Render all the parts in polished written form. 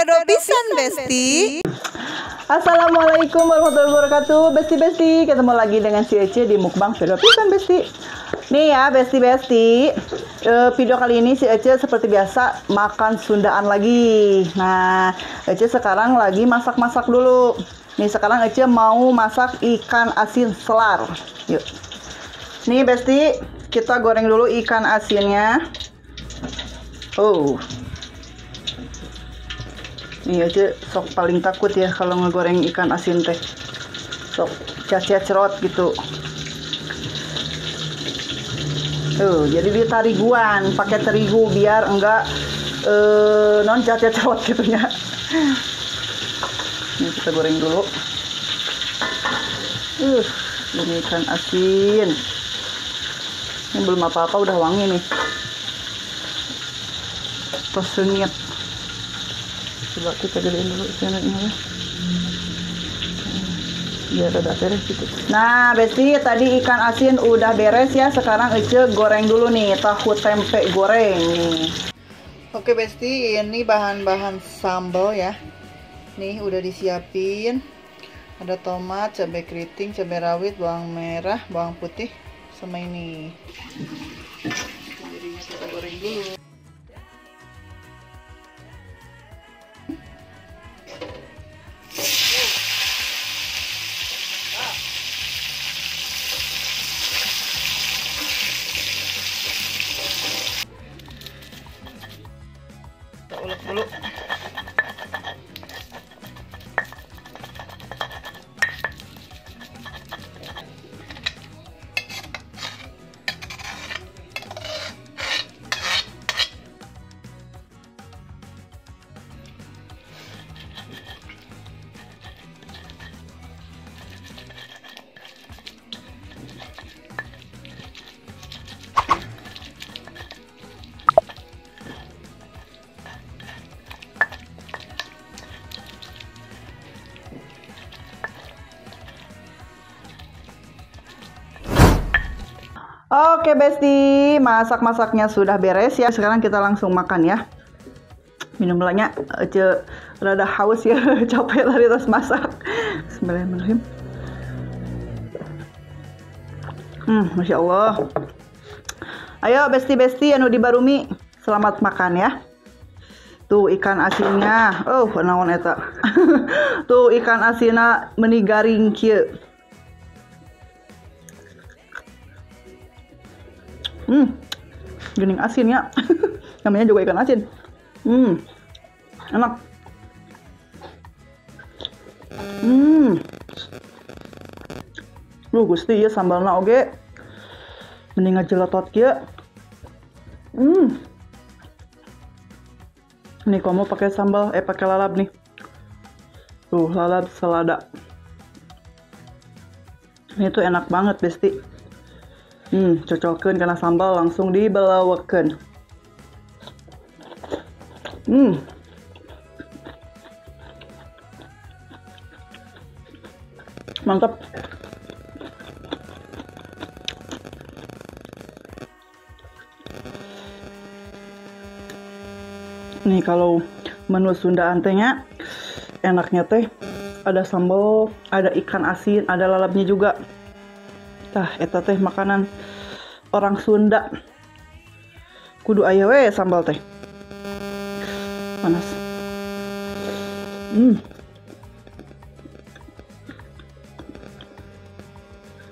Pedo pisan Besti. Assalamualaikum warahmatullahi wabarakatuh. Besti-besti, ketemu lagi dengan si Ece di mukbang pedo pisan Besti. Nih ya Besti-besti, video kali ini si Ece seperti biasa makan Sundaan lagi. Nah, Ece sekarang lagi masak-masak dulu. Nih sekarang Ece mau masak ikan asin selar. Yuk. Nih Besti, kita goreng dulu ikan asinnya. Oh. Nih aja sok paling takut ya kalau ngegoreng ikan asin teh. Sok cerot gitu. Jadi dia tariguan, pakai terigu biar enggak non cerot gitunya. Ini kita goreng dulu. Ini ikan asin. Ini belum apa-apa udah wangi nih. Terus sengit. Coba kita gedein dulu ikannya biar ada beres gitu. Nah Besti, tadi ikan asin udah beres ya. Sekarang Ece goreng dulu nih tahu tempe goreng nih. Oke Besti, ini bahan-bahan sambal ya. Nih udah disiapin. Ada tomat, cabai keriting, cabai rawit, bawang merah, bawang putih, sama ini. Jadi kita goreng dulu. Kita ulek dulu. Oke Besti, masak-masaknya sudah beres ya. Sekarang kita langsung makan ya. Minum dulunya, Ece rada haus ya, capek tadi terus masak. Bismillahirrahmanirrahim. Masya Allah. Ayo Besti-besti anu di Barumi, selamat makan ya. Tuh ikan asinnya, naon eta. Tuh ikan asinnya meni garing kieu. Gening asin ya. Namanya juga ikan asin. Enak. Gusti ya sambalna oge mending ngajeletot kieu. Nih kamu pakai sambal, pakai lalap nih. Tuh lalap selada. Ini tuh enak banget Besti. Cocokeun karena sambal langsung dibelawekeun. Mantap. Nih kalau menu Sundaan tehnya enaknya teh ada sambal, ada ikan asin, ada lalapnya juga. Tah, eta teh makanan orang Sunda. Kudu aya we sambal teh. Panas.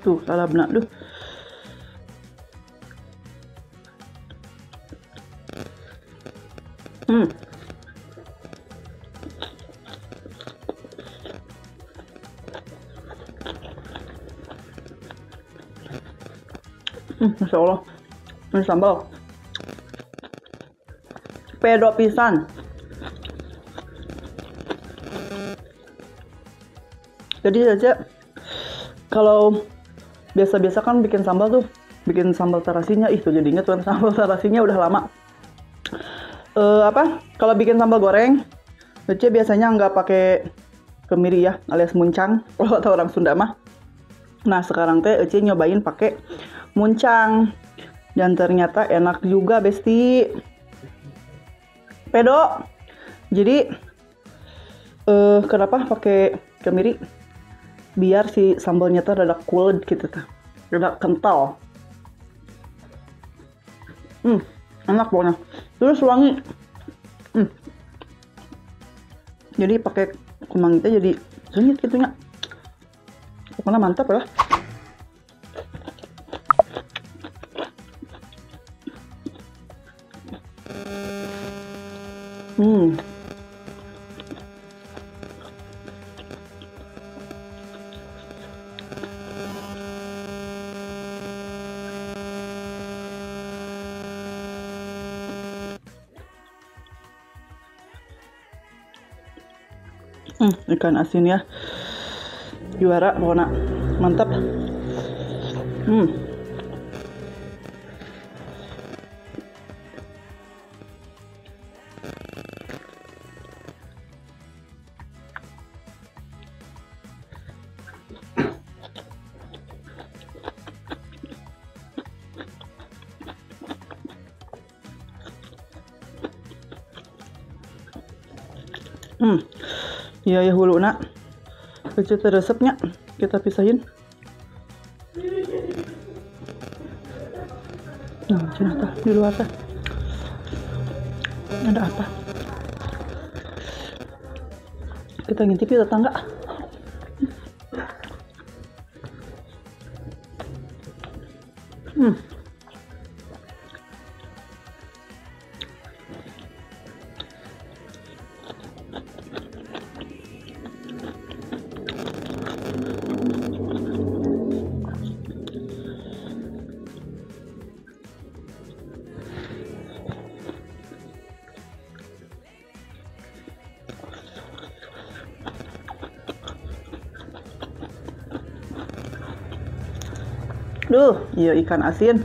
Tuh, lalapna duh. Masya Allah, ini sambal pedo pisan. Jadi aja kalau biasa-biasa kan bikin sambal tuh, bikin sambal terasinya, tuh jadi inget tuh sambal terasinya udah lama. Kalau bikin sambal goreng, Ece biasanya nggak pakai kemiri ya, alias muncang kalau kata orang Sunda mah. Nah sekarang teh Ece nyobain pakai muncang dan ternyata enak juga Besti. Pedo. Jadi Kenapa pakai kemiri? Biar si sambalnya tuh rada cool gitu tuh, rada kental. Enak pokoknya. Terus wangi. Jadi pakai kemang itu jadi sengit gitunya. Pokoknya mantap ya. Ikan asin ya, juara pokoknya, mantap. Iya ya hulu nak, kecil resepnya kita pisahin. Nah, cina tuh di luar tuh ada apa? Kita ngintip ya tetangga. Duh, iya ikan asin.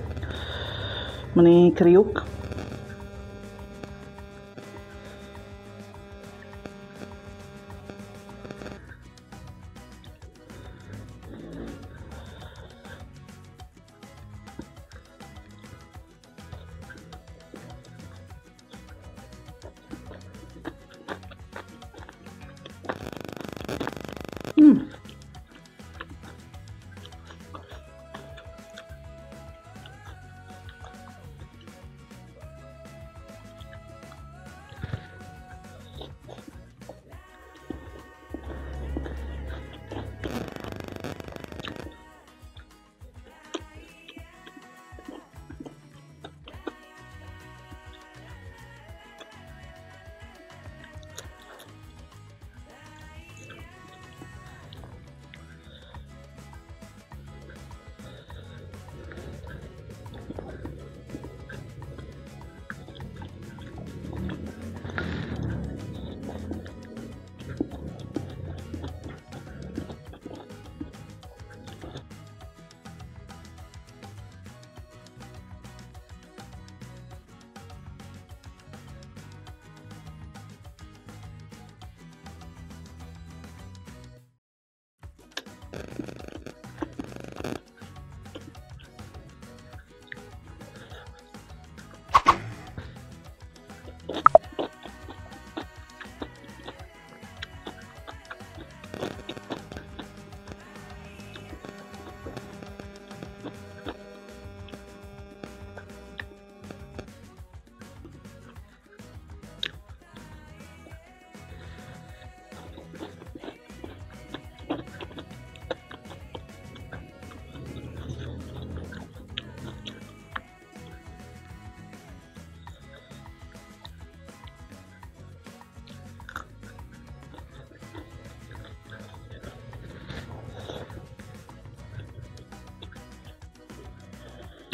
Meni kriuk.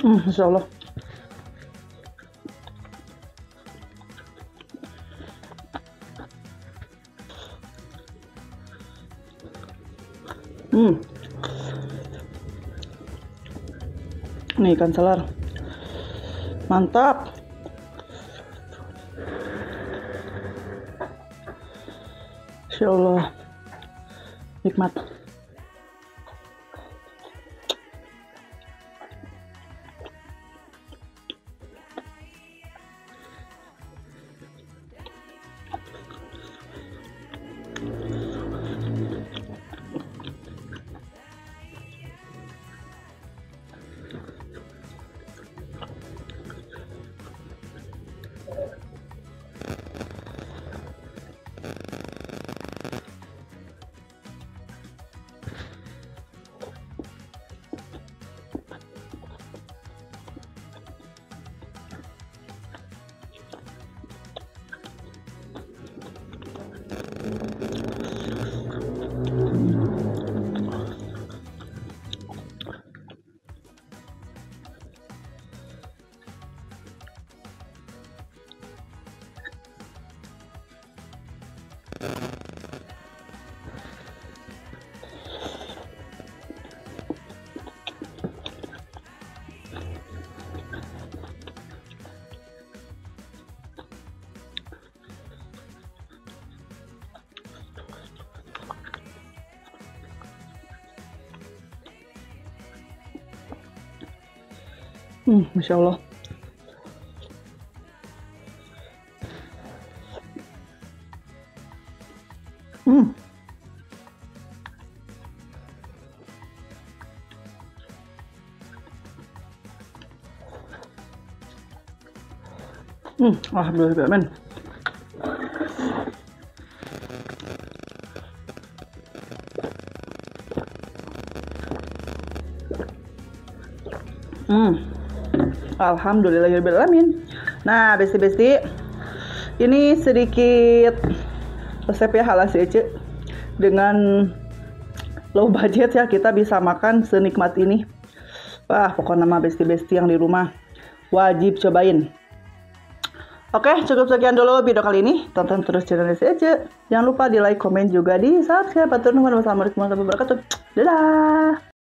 Masya Allah. Ini ikan selar. Mantap. Masya Allah. Nikmat. Masya Allah. Alhamdulillah, men. Alhamdulillahirobbilalamin. Nah, besti-besti, ini sedikit resep ya ala si Ece. Dengan low budget ya, kita bisa makan senikmat ini. Wah, pokoknya mah besti-besti yang di rumah wajib cobain. Oke, cukup sekian dulu video kali ini. Tonton terus channel si Ece. Jangan lupa di like, komen juga di subscribe. Assalamualaikum warahmatullahi wabarakatuh. Dadah.